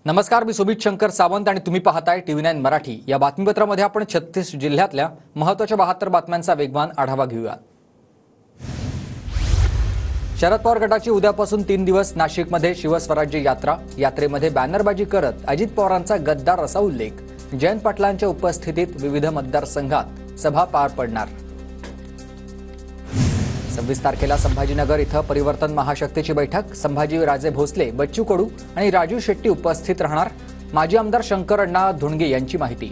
नमस्कार, मी सुमित शंकर सावंत आणि तुम्ही पाहताय TV9 मराठी। या बातमीपत्रामध्ये आपण 36 जिल्ह्यातल्या महत्त्वाच्या 72 बातम्यांचा वेगवान आढावा घेऊया। शरद पवार गटाची उद्यापासून 3 दिवस नाशिकमध्ये शिवस्वराज्य यात्रा। यात्रेमध्ये बॅनरबाजी करत अजित पवारांचा गद्दार असा उल्लेख। जयंत पाटलांच्या उपस्थितीत विविध मतदारसंघात सभा पार पडणार। 26 तारखेला संभाजीनगर इथं परिवर्तन महाशक्तीची बैठक। संभाजी राजे भोसले, बच्चू कडू आणि राजू शेट्टी उपस्थित राहणार। माजी आमदार शंकर अण्णा धुंडगे यांची माहिती।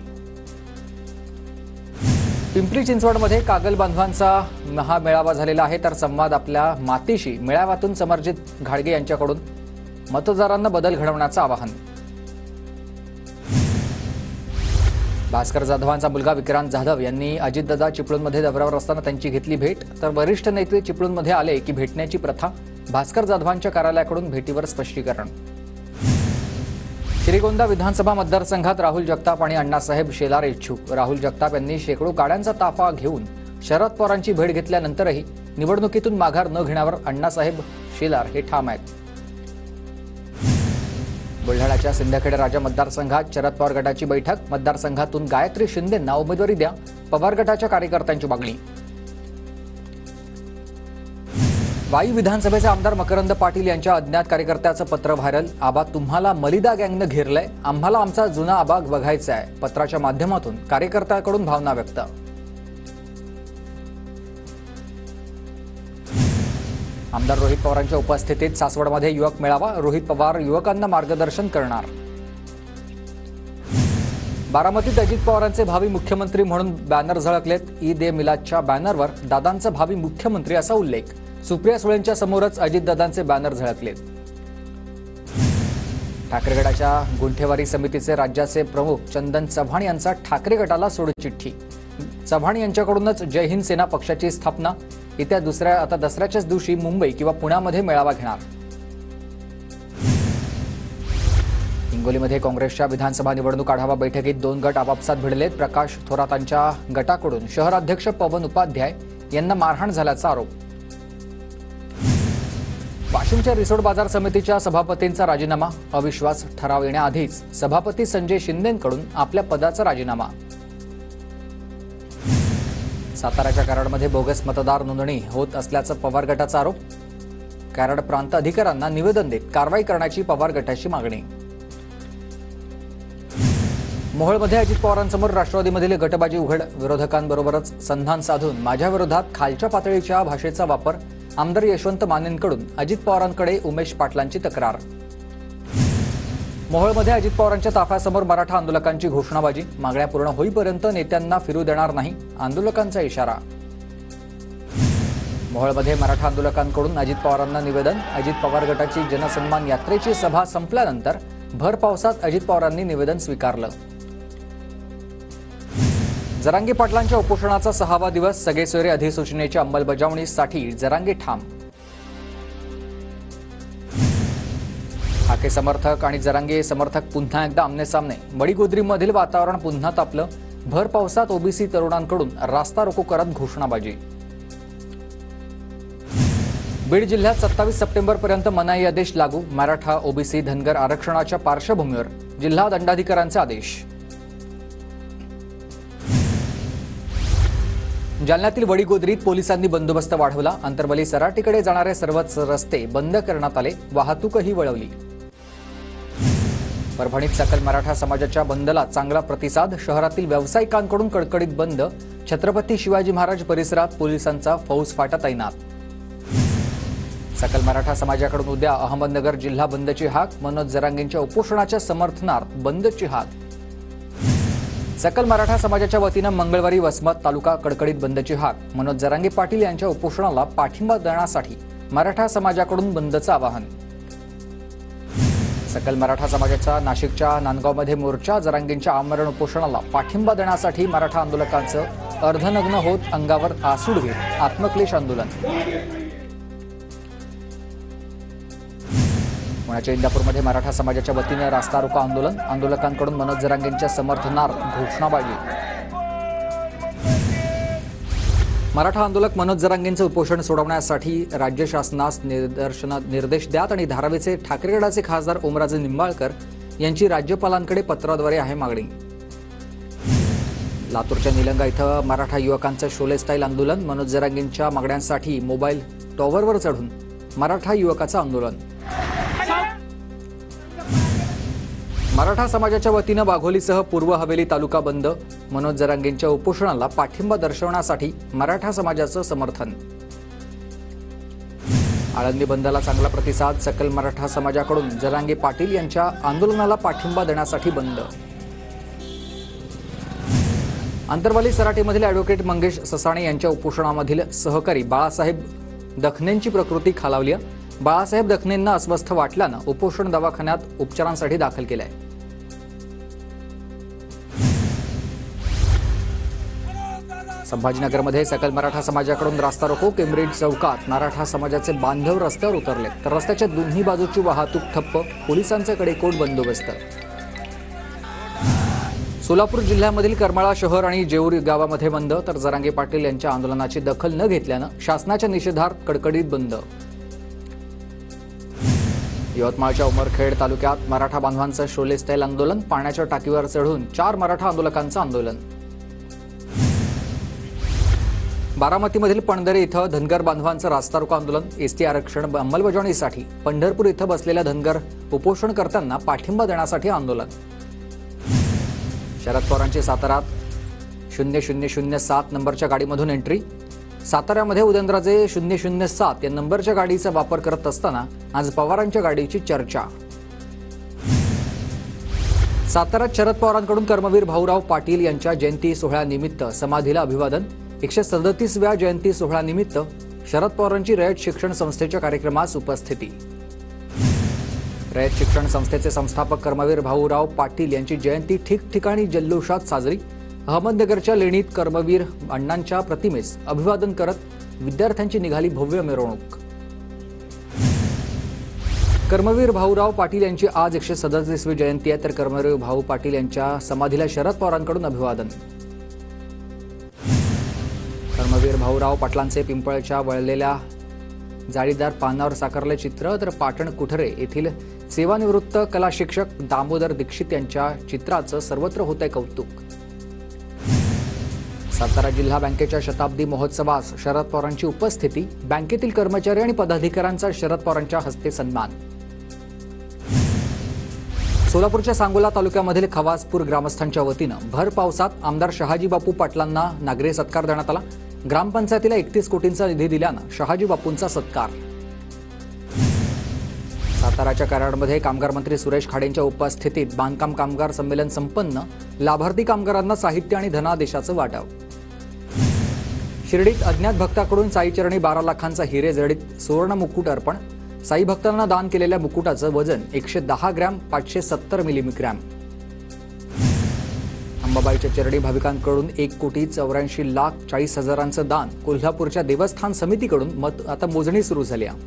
पिंपरी चिंचवडमध्ये कागल बांधवांचा महामेळावा झालेला आहे, तर संवाद आपल्या मातीशी मेळाव्यातून समर्जित घाडगे यांच्याकडून मतदारांना बदल घडवण्याचं आवाहन। भास्कर जाधवांचा मुलगा विक्रांत जाधव यांनी अजितदादा चिपळूणमध्ये दौऱ्यावर असताना त्यांची घेतली भेट। तर वरिष्ठ नेते चिपळूणमध्ये आले की भेटण्याची प्रथा। भास्कर जाधवांच्या कार्यालयाकडून भेटीवर स्पष्टीकरण। श्रीगोंदा विधानसभा मतदारसंघात राहुल जगताप आणि अण्णासाहेब शेलार इच्छुक। राहुल जगताप यांनी शेकडो गाड्यांचा ताफा घेऊन शरद पवारांची भेट घेतल्यानंतरही निवडणुकीतून माघार न घेण्यावर अण्णासाहेब शेलार हे ठाम आहेत। बुलढाण्याच्या सिंदखेड राजा मतदारसंघात शरद पवार गटाची बैठक। मतदारसंघातून गायत्री शिंदेंना उमेदवारी द्या, पवार गटाच्या कार्यकर्त्यांची मागणी। वाई विधानसभेचे आमदार मकरंद पाटील यांच्या अज्ञात कार्यकर्त्याचं पत्र व्हायरल। आबा, तुम्हाला मलिदा गँगनं घेरलंय, आम्हाला आमचा जुना आबा बघायचा आहे। पत्राच्या माध्यमातून कार्यकर्त्याकडून भावना व्यक्त। आमदार रोहित पवारांच्या उपस्थितीत सासवडमध्ये युवक मेळावा। रोहित पवार युवकांना मार्गदर्शन करणार। बारामतीत अजित पवारांचे भावी मुख्यमंत्री म्हणून बॅनर झळकलेत। ईद ए मिलादच्या बॅनरवर दादांचा भावी मुख्यमंत्री असा उल्लेख। सुप्रिया सुळेंच्या समोरच अजितदादांचे बॅनर झळकलेत। ठाकरे गटाच्या गुंठेवारी समितीचे राज्याचे प्रमुख चंदन चव्हाण यांचा ठाकरे गटाला सोडचिठ्ठी। चव्हाण यांच्याकडूनच जय हिंद सेना पक्षाची स्थापना। येत्या दसऱ्याच्याच दिवशी मुंबई किंवा पुण्यामध्ये मेळावा घेणार। हिंगोलीमध्ये काँग्रेसच्या विधानसभा निवडणूक आढावा बैठकीत 2 गट आपापसात भिडलेत। प्रकाश थोरातांच्या गटाकडून शहराध्यक्ष पवन उपाध्याय यांना मारहाण झाल्याचा आरोप। वाशिमच्या रिसोड बाजार समितीच्या सभापतींचा राजीनामा। अविश्वास ठराव येण्याआधीच सभापती संजय शिंदेंकडून आपल्या पदाचा राजीनामा। साताऱ्याच्या कराडमध्ये बोगस मतदार नोंदणी होत असल्याचा पवार गटाचा आरोप। कराड प्रांत अधिकाऱ्यांना निवेदन देत कारवाई करण्याची पवार गटाची मागणी। मोहोळमध्ये अजित पवारांसमोर राष्ट्रवादीमधील गटबाजी उघड। विरोधकांबरोबरच संधान साधून माझ्या विरोधात खालच्या पातळीच्या भाषेचा वापर। आमदार यशवंत मानेंकडून अजित पवारांकडे उमेश पाटलांची तक्रार। मोहोळमध्ये अजित पवारांच्या ताफ्यासमोर मराठा आंदोलकांची घोषणाबाजी। मागण्या पूर्ण होईपर्यंत नेत्यांना फिरू देणार नाही, आंदोलकांचा इशारा। मोहोळमध्ये मराठा आंदोलकांकडून अजित पवारांना निवेदन। अजित पवार गटाची जनसन्मान यात्रेची सभा संपल्यानंतर भर पावसात अजित पवारांनी निवेदन स्वीकारलं। जरांगे पाटलांच्या उपोषणाचा 6वा दिवस। सगळे सोयरे अधिसूचनेच्या अंमलबजावणीसाठी जरांगे ठाम। ठाकरे समर्थक आणि जरांगे समर्थक पुन्हा एकदा आमनेसामने। बडीगोद्रीमधील वातावरण पुन्हा तापलं। भर पावसात ओबीसी तरुणांकडून रास्ता रोको करत घोषणाबाजी। बीड जिल्ह्यात 27 सप्टेंबरपर्यंत मनाई आदेश लागू। मराठा ओबीसी धनगर आरक्षणाच्या पार्श्वभूमीवर जिल्हा दंडाधिकाऱ्यांचे आदेश। जालन्यातील वडीगोद्रीत पोलिसांनी बंदोबस्त वाढवला। अंतरवली सराटीकडे जाणारे सर्वच रस्ते बंद करण्यात आले, वाहतूकही वळवली। परभणीत सकल मराठा समाजाच्या बंदला चांगला प्रतिसाद। शहरातील व्यावसायिकांकडून कडकडीत बंद। छत्रपती शिवाजी महाराज परिसरात पोलिसांचा फौजफाटा तैनात। सकल मराठा समाजाकडून उद्या अहमदनगर जिल्हा बंदची हाक। मनोज जरांगेंच्या उपोषणाच्या समर्थनार्थ बंदची हाक। सकल मराठा समाजाच्या वतीनं मंगळवारी वसमत तालुका कडकडीत बंदची हाक। मनोज जरांगे पाटील यांच्या उपोषणाला पाठिंबा देण्यासाठी मराठा समाजाकडून बंदचं आवाहन। सकल मराठा समाजाच्या नाशिकच्या नांदगावमध्ये मोर्चा। जरांगेंच्या आमरण उपोषणाला पाठिंबा देण्यासाठी मराठा आंदोलकांचं अर्धनग्न होत अंगावर आसूड घेत आत्मक्लेश आंदोलन। पुण्याच्या इंदापूरमध्ये मराठा समाजाच्या वतीने रास्ता रोको आंदोलन। आंदोलकांकडून मनोज जरांगेंच्या समर्थनार्थ घोषणाबाजी। मराठा आंदोलक मनोज जरांगेंचं उपोषण सोडवण्यासाठी राज्य शासनास निर्देश द्यात आणि धारावीचे ठाकरे गटाचे खासदार ओमराजे निंबाळकर यांची राज्यपालांकडे पत्राद्वारे आहे मागणी। लातूरच्या निलंगा इथं मराठा युवकांचं शोले स्टाईल आंदोलन। मनोज जरांगेंच्या मागण्यांसाठी मोबाईल टॉवरवर चढून मराठा युवकाचं आंदोलन। मराठा समाजाच्या वतीनं वाघोलीसह पूर्व हवेली तालुका बंद। मनोज जरांगेंच्या उपोषणाला पाठिंबा दर्शवण्यासाठी मराठा समाजाचं समर्थन। आळंदी बंदला चांगला प्रतिसाद। सकल मराठा समाजाकडून जरांगे पाटील यांच्या आंदोलनाला पाठिंबा देण्यासाठी बंद। अंतरवाली सराटीमधील ॲडव्होकेट मंगेश ससाणे यांच्या उपोषणामधील सहकारी बाळासाहेब दखनेंची प्रकृती खालावली। बाळासाहेब दखनेंना अस्वस्थ वाटल्यानं उपोषण दवाखान्यात उपचारांसाठी दाखल केलंय। संभाजीनगरमध्ये सकल मराठा समाजाकडून रास्ता रोको। केम्ब्रिज चौकात मराठा समाजाचे बांधव रस्त्यावर उतरले, तर रस्त्याच्या दोन्ही बाजूची वाहतूक ठप्प। पोलिसांचा कडेकोट बंदोबस्त। सोलापूर जिल्ह्यामधील करमाळा शहर आणि जेऊर गावामध्ये बंद, तर जरांगे पाटील यांच्या आंदोलनाची दखल न घेतल्यानं शासनाच्या निषेधार्थ कडकडीत बंद। यवतमाळच्या उमरखेड तालुक्यात मराठा बांधवांचं शोले स्टाईल आंदोलन। पाण्याच्या टाकीवर चढून 4 मराठा आंदोलकांचं आंदोलन। बारामतीमधील पणदरे इथं धनगर बांधवांचं रास्ता रोको आंदोलन। एसटी आरक्षण अंमलबजावणीसाठी पंढरपूर इथं बसलेल्या धनगर उपोषण करताना पाठिंबा देण्यासाठी आंदोलन। शरद पवारांची साताऱ्यात 0007 नंबरच्या गाडीमधून एंट्री। साताऱ्यामध्ये उदयनराजे 007 या नंबरच्या गाडीचा वापर करत असताना आज पवारांच्या गाडीची चर्चा। साताऱ्यात शरद पवारांकडून कर्मवीर भाऊराव पाटील यांच्या जयंती सोहळ्यानिमित्त समाधीला अभिवादन। 137व्या जयंती सोहळ्यानिमित्त शरद पवारांची रयत शिक्षण संस्थेच्या कार्यक्रमास उपस्थिती। रयत शिक्षण संस्थेचे संस्थापक कर्मवीर भाऊराव पाटील यांची जयंती ठिकठिकाणी जल्लोषात साजरी। अहमदनगरच्या लेणीत कर्मवीर अण्णांच्या प्रतिमेस अभिवादन करत विद्यार्थ्यांची निघाली भव्य मिरवणूक। कर्मवीर भाऊराव पाटील यांची आज 137वी जयंती आहे, तर कर्मवीर भाऊ पाटील यांच्या समाधीला शरद पवारांकडून अभिवादन। कर्मवीर भाऊराव पाटलांचे पिंपळच्या वळलेल्या जाळीदार पानावर साकारले चित्र, तर पाटण कुठरे येथील सेवानिवृत्त कला शिक्षक दामोदर दीक्षित यांच्या चित्राचं सर्वत्र होतंय कौतुक। सातारा जिल्हा बँकेच्या शताब्दी महोत्सवास शरद पवारांची उपस्थिती। बँकेतील कर्मचारी आणि पदाधिकाऱ्यांचा शरद पवारांच्या हस्ते सन्मान। सोलापूरच्या सांगोला तालुक्यामधील खवासपूर ग्रामस्थांच्या वतीनं भर पावसात आमदार शहाजी बापू पाटलांना नागरी सत्कार देण्यात आला। ग्रामपंचायतीला 31 कोटींचा निधी दिल्यानं शहाजी बापूंचा सत्कार। साताराच्या कराडमध्ये कामगार मंत्री सुरेश खाडेंच्या उपस्थितीत बांधकाम कामगार संमेलन संपन्न। लाभार्थी कामगारांना साहित्य आणि धनादेशाचं वाटप। शिर्डीत अज्ञात भक्ताकडून साईचरणी 12 लाखांचा हिरे जडित सुवर्ण मुकुट अर्पण। साई भक्तांना दान केलेल्या मुकुटाचं वजन 110 ग्रॅम 570 मिलीग्रॅम। अंबाबाईच्या चरणी भाविकांकडून 1,84,40,00,000चं दान। कोल्हापूरच्या देवस्थान समितीकडून आता मोजणी सुरू झाली आहे।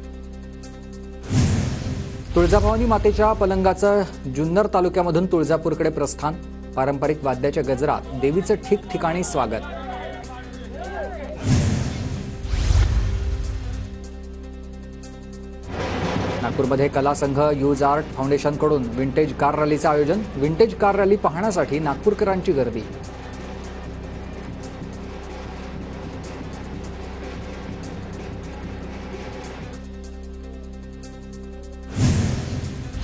तुळजाभवानी मातेच्या पलंगाचं जुन्नर तालुक्यामधून तुळजापूरकडे प्रस्थान। पारंपरिक वाद्याच्या गजरात देवीचं ठिकठिकाणी स्वागत। नागपूरमध्ये कला संघ यूज आर्ट फाउंडेशनकडून विंटेज कार रॅलीचं आयोजन। विंटेज कार रॅली पाहण्यासाठी नागपूरकरांची गर्दी।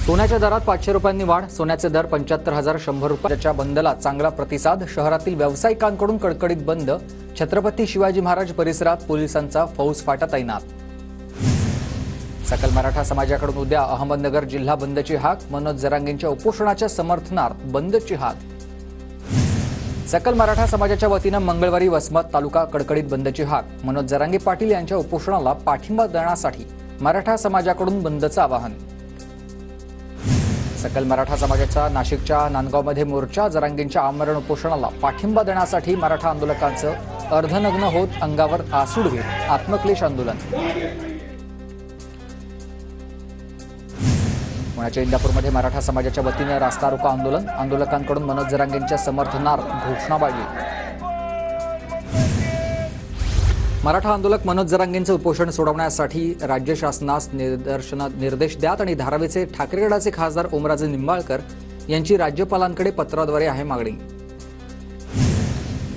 सोन्याच्या दरात 500 रुपयांनी वाढ। सोन्याचे दर 75,100 रुपयाच्या बंदला चांगला प्रतिसाद। शहरातील व्यावसायिकांकडून कडकडीत बंद। छत्रपती शिवाजी महाराज परिसरात पोलिसांचा फौजफाटा तैनात। सकल मराठा समाजाकडून उद्या अहमदनगर जिल्हा बंदची हाक। मनोज जरांगेंच्या उपोषणाच्या समर्थनार्थ बंदची हाक। सकल मराठा समाजाच्या वतीनं मंगळवारी वसमत तालुका कडकडीत बंदची हाक। मनोज जरांगे पाटील यांच्या उपोषणाला पाठिंबा देण्यासाठी मराठा समाजाकडून बंदचं आवाहन। सकल मराठा समाजाच्या नाशिकच्या नांदगावमध्ये मोर्चा। जरांगेंच्या आमरण उपोषणाला पाठिंबा देण्यासाठी मराठा आंदोलकांचं अर्धनग्न होत अंगावर आसूड घेत आत्मक्लेश आंदोलन। पुण्याच्या इंदापूरमध्ये मराठा समाजाच्या वतीने रास्ता रोको आंदोलन। आंदोलकांकडून मनोज जरांगेंच्या समर्थनार्थ घोषणाबाजी। मराठा आंदोलक मनोज जरांगेंचं उपोषण सोडवण्यासाठी राज्य शासनास निर्देश द्यात आणि धारावीचे ठाकरेगडाचे खासदार ओमराजे निंबाळकर यांची राज्यपालांकडे पत्राद्वारे आहे मागणी.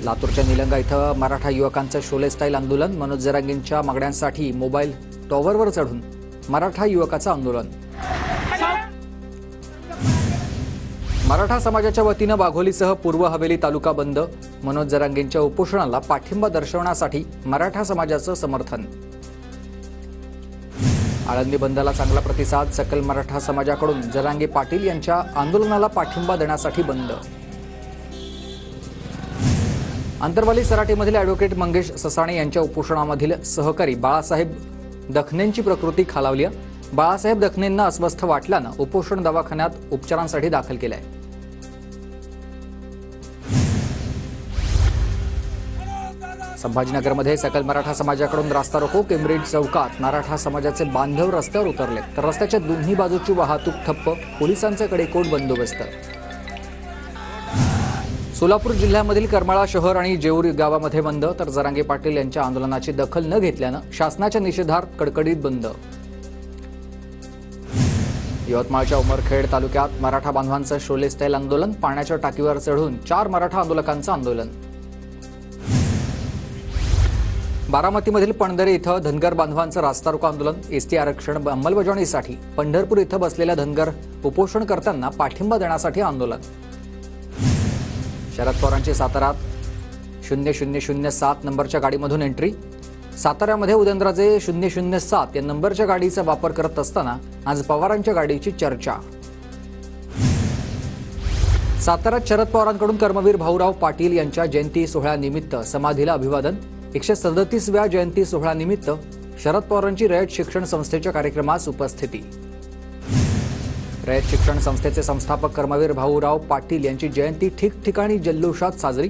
लातूरच्या निलंगा इथं मराठा युवकांचं शोले स्टाईल आंदोलन. मनोज जरांगेंच्या मागण्यांसाठी मोबाईल टॉवरवर चढून मराठा युवकाचं आंदोलन. मराठा समाजाच्या वतीनं वाघोलीसह पूर्व हवेली तालुका बंद. मनोज जरांगेंच्या उपोषणाला पाठिंबा दर्शवण्यासाठी मराठा समाजाचं समर्थन. आळंदी बंदला चांगला प्रतिसाद. सकल मराठा समाजाकडून जरांगे पाटील यांच्या आंदोलनाला पाठिंबा देण्यासाठी बंद. आंतरवाली सराटीमधील ॲडव्होकेट मंगेश ससाणे यांच्या उपोषणामधील सहकारी बाळासाहेब दखनेंची प्रकृती खालावली. बाळासाहेब दखनेंना अस्वस्थ वाटल्यानं उपोषण दवाखान्यात उपचारांसाठी दाखल केलंय. संभाजीनगरमध्ये सकल मराठा समाजाकडून रास्ता रोको. केम्ब्रिज चौकात मराठा समाजाचे बांधव रस्त्यावर उतरले तर रस्त्याच्या दोन्ही बाजूची वाहतूक ठप्प. पोलिसांचा कडेकोट बंदोबस्त. सोलापूर जिल्ह्यामधील करमाळा शहर आणि जेऊर गावामध्ये बंद. तर जरांगे पाटील यांच्या आंदोलनाची दखल न घेतल्यानं शासनाच्या निषेधार्थ कडकडीत बंद. यवतमाळच्या उमरखेड तालुक्यात मराठा बांधवांचं शोले स्टाईल आंदोलन. पाण्याच्या टाकीवर चढून 4 मराठा आंदोलकांचं आंदोलन. बारामतीमधील पणदरे इथं धनगर बांधवांचं रास्ता रोको आंदोलन. एसटी आरक्षण अंमलबजावणीसाठी पंढरपूर इथं बसलेल्या धनगर उपोषण करताना पाठिंबा देण्यासाठी आंदोलन. शरद पवारांची साताऱ्यात 0007 नंबरच्या गाडीमधून एंट्री. साताऱ्यामध्ये उदयनराजे 007 या नंबरच्या गाडीचा वापर करत असताना आज पवारांच्या गाडीची चर्चा. साताऱ्यात शरद पवारांकडून कर्मवीर भाऊराव पाटील यांच्या जयंती सोहळ्यानिमित्त समाधीला अभिवादन. 137व्या जयंती सोहळ्यानिमित्त शरद पवारांची रयत शिक्षण संस्थेच्या कार्यक्रमास उपस्थिती. रयत शिक्षण संस्थेचे संस्थापक कर्मवीर भाऊराव पाटील यांची जयंती ठिकठिकाणी जल्लोषात साजरी.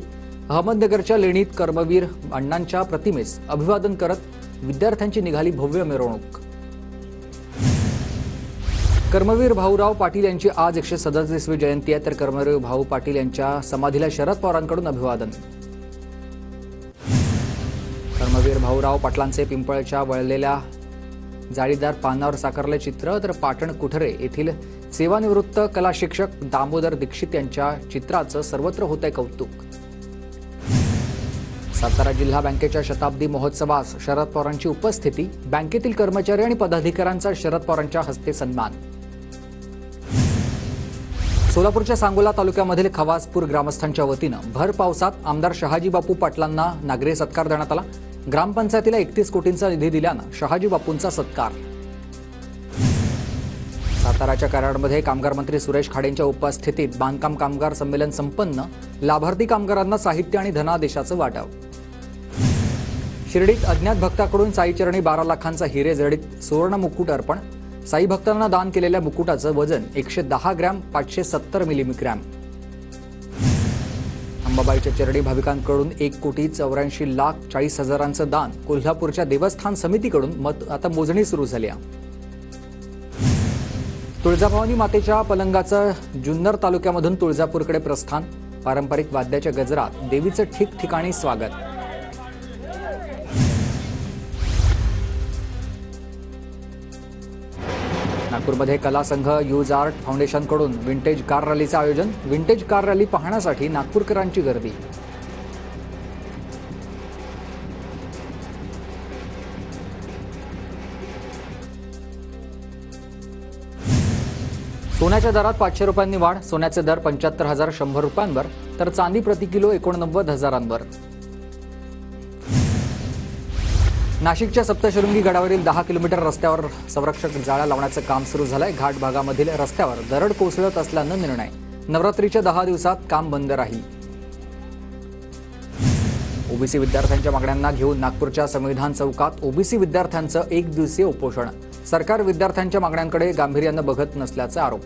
अहमदनगरच्या लेणीत कर्मवीर अण्णांच्या प्रतिमेस अभिवादन करत विद्यार्थ्यांची निघाली भव्य मिरवणूक. कर्मवीर भाऊराव पाटील यांची आज 137वी जयंती आहे. तर कर्मवीर भाऊ पाटील यांच्या समाधीला शरद पवारांकडून अभिवादन. कर्मवीर भाऊराव पाटलांचे पिंपळच्या वळलेल्या जाळीदार पानावर साकारले चित्र. तर पाटण कुठरे येथील सेवानिवृत्त कला शिक्षक दामोदर दीक्षित यांच्या चित्राचं सर्वत्र होतंय कौतुक. सातारा जिल्हा बँकेच्या शताब्दी महोत्सवास शरद पवारांची उपस्थिती. बँकेतील कर्मचारी आणि पदाधिकाऱ्यांचा शरद पवारांच्या हस्ते सन्मान. सोलापूरच्या सांगोला तालुक्यामधील खवासपूर ग्रामस्थांच्या वतीनं भर पावसात आमदार शहाजी बापू पाटलांना नागरी सत्कार देण्यात आला. ग्रामपंचायतीला 31 कोटींचा निधी दिल्यानं शहाजी बापूंचा सत्कार. साताराच्या कराडमध्ये कामगार मंत्री सुरेश खाडेंच्या उपस्थितीत बांधकाम कामगार संमेलन संपन्न. लाभार्थी कामगारांना साहित्य आणि धनादेशाचं वाटप. शिर्डीत अज्ञात भक्ताकडून साईचरणी 12 लाखांचा हिरे जडित सुवर्ण मुकुट अर्पण. साई भक्तांना दान केलेल्या मुकुटाचं वजन 110 ग्रॅम 570 मिलीग्रॅम. अंबाबाईच्या चरणी भाविकांकडून 1,84,40,00,000 दान. कोल्हापूरच्या देवस्थान समितीकडून आता मोजणी सुरू झाली आहे. तुळजाभवानी मातेच्या पलंगाचं जुन्नर तालुक्यामधून तुळजापूरकडे प्रस्थान. पारंपरिक वाद्याच्या गजरात देवीचं ठिकठिकाणी स्वागत. नागपूरमध्ये कला संघ यूज आर्ट फाउंडेशनकडून विंटेज कार रॅलीचं आयोजन. विंटेज कार रॅली पाहण्यासाठी नागपूरकरांची गर्दी. सोन्याच्या दरात 500 रुपयांनी वाढ. सोन्याचे दर 75,100 रुपयांवर तर चांदी प्रति किलो 89,000वर. नाशिकच्या सप्तशृंगी गडावरील 10 किलोमीटर रस्त्यावर संरक्षक जाळ्या लावण्याचं काम सुरू झालंय. घाट भागामधील रस्त्यावर दरड कोसळत असल्यानं निर्णय. नवरात्रीच्या 10 दिवसात काम बंद राहील. ओबीसी विद्यार्थ्यांच्या मागण्यांना घेऊन नागपूरच्या संविधान चौकात ओबीसी विद्यार्थ्यांचं 1 दिवसीय उपोषण. सरकार विद्यार्थ्यांच्या मागण्यांकडे गांभीर्यानं बघत नसल्याचा आरोप.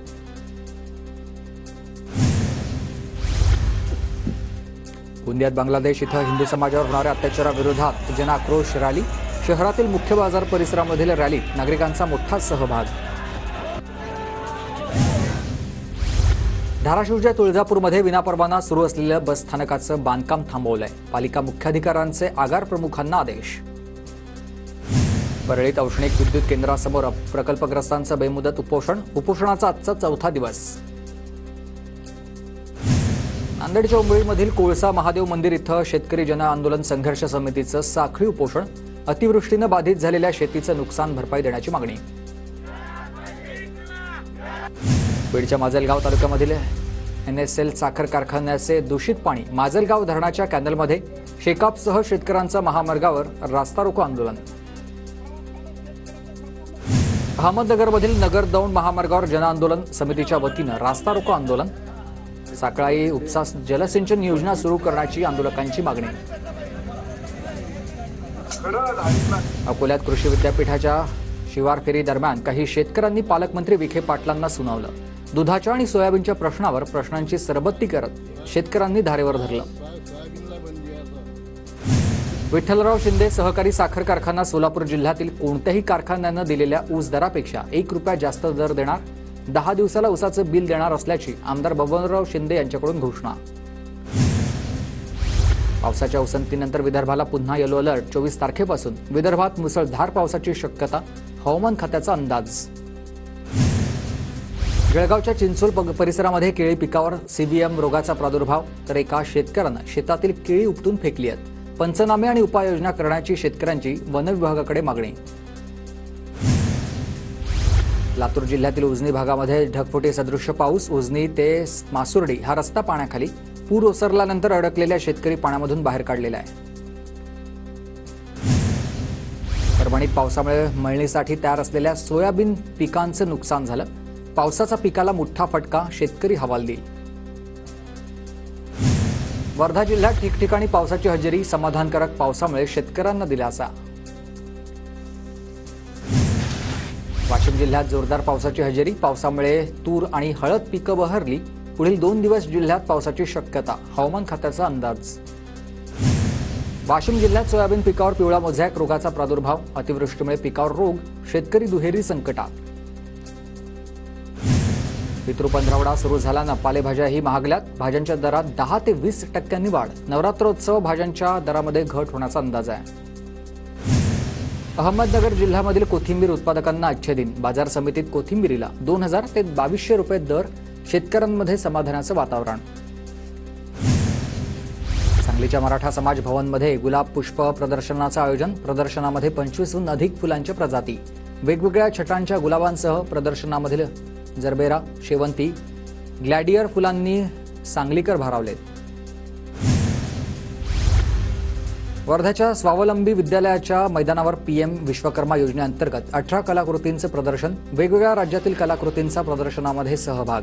गोंदियात बांगलादेश इथं हिंदू समाजावर होणाऱ्या अत्याचाराविरोधात जनआक्रोश रॅली. शहरातील मुख्य बाजार परिसरामधील रॅलीत नागरिकांचा मोठा सहभाग. धाराशिवच्या तुळजापूरमध्ये विनापरवाना सुरू असलेल्या बस स्थानकाचं बांधकाम थांबवलंय. पालिका मुख्याधिकाऱ्यांचे आगार प्रमुखांना आदेश. परळीत औष्णिक विद्युत केंद्रासमोर प्रकल्पग्रस्तांचं बेमुदत उपोषण. उपोषणाचा आजचा 4था दिवस. नांदेडच्या उंबळीमधील कोळसा महादेव मंदिर इथं शेतकरी जन आंदोलन संघर्ष समितीचं साखळी उपोषण. अतिवृष्टीनं बाधित झालेल्या शेतीचं नुकसान भरपाई देण्याची मागणी. बीडच्या माजलगाव तालुक्यामधील NSL साखर कारखान्याचे दूषित पाणी माजलगाव धरणाच्या कॅनलमध्ये शेकापसह शेतकऱ्यांचं महामार्गावर रास्ता रोको आंदोलन. अहमदनगरमधील नगर दौंड महामार्गावर जनआंदोलन समितीच्या वतीनं रास्ता रोको आंदोलन. साकळाई उपसा जलसिंचन योजना सुरू करण्याची आंदोलकांची मागणी. अकोल्यात कृषी विद्यापीठाच्या शिवार फेरी दरम्यान काही शेतकऱ्यांनी पालकमंत्री विखे पाटलांना सुनावलं. दुधाच्या आणि सोयाबीनच्या प्रश्नावर प्रश्नांची सरबत्ती करत शेतकऱ्यांनी धारेवर धरलं. विठ्ठलराव शिंदे सहकारी साखर कारखाना सोलापूर जिल्ह्यातील कोणत्याही कारखान्यानं दिलेल्या ऊस दरापेक्षा 1 रुपया जास्त दर देणार. 10 दिवसाला ऊसाचं बिल देणार असल्याची आमदार बबनराव शिंदे यांच्याकडून घोषणा. पावसाच्या उसंतीनंतर विदर्भाला पुन्हा येलो अलर्ट. 24 तारखेपासून विदर्भात मुसळधार पावसाची शक्यता. हवामान खात्याचा अंदाज. जळगावच्या चिंचोल परिसरामध्ये केळी पिकावर CBM रोगाचा प्रादुर्भाव. तर एका शेतकऱ्यानं शेतातील केळी उपटून फेकली आहेत. पंचनामे आणि उपाययोजना करण्याची शेतकऱ्यांची वन विभागाकडे मागणी. लातूर जिल्ह्यातील उजनी भागामध्ये ढगफुटी सदृश्य पाऊस. उजनी ते मासुर्डी हा रस्ता पाण्याखाली. पूर ओसरल्यानंतर अडकलेल्या शेतकरी पाण्यामधून बाहेर काढलेला आहे. परभणीत पावसामुळे मळणीसाठी तयार असलेल्या सोयाबीन पिकांचं नुकसान झालं. पावसाचा पिकाला मोठा फटका. शेतकरी हवालदिल. वर्धा जिल्ह्यात ठिकठिकाणी पावसाची हजेरी. समाधानकारक पावसामुळे शेतकऱ्यांना दिलासा. वाशिम जिल्ह्यात जोरदार पावसाची हजेरी. पावसामुळे तूर आणि हळद पिकं बहरली. पुढील 2 दिवस जिल्ह्यात पावसाची शक्यता. हवामान खात्याचा अंदाज. वाशिम जिल्ह्यात सोयाबीन पिकावर पिवळा मोझॅक रोगाचा प्रादुर्भाव. अतिवृष्टीमुळे पिकावर रोग. शेतकरी दुहेरी संकटात. पितृपंधरवडा सुरू झाल्यानं पालेभाज्याही महागल्यात. भाज्यांच्या दरात 10 ते 20% वाढ. नवरात्रोत्सव भाज्यांच्या दरामध्ये घट होण्याचा अंदाज आहे. अहमदनगर जिल्ह्यामधील कोथिंबीर उत्पादकांना अच्छे दिन. बाजार समितीत कोथिंबीरीला 2000 ते 2200 रुपये दर. शेतकऱ्यांमध्ये समाधानाचं वातावरण. सांगलीच्या मराठा समाज भवनमध्ये गुलाब पुष्प प्रदर्शनाचं आयोजन. प्रदर्शनामध्ये 25हून अधिक फुलांच्या प्रजाती. वेगवेगळ्या छटांच्या गुलाबांसह प्रदर्शनामधील जरबेरा, शेवंती, ग्लॅडियर फुलांनी सांगलीकर भारावलेत. वर्ध्याच्या स्वावलंबी विद्यालयाच्या मैदानावर PM विश्वकर्मा योजनेअंतर्गत 18 कलाकृतींचं प्रदर्शन. वेगवेगळ्या राज्यातील कलाकृतींचा प्रदर्शनामध्ये सहभाग.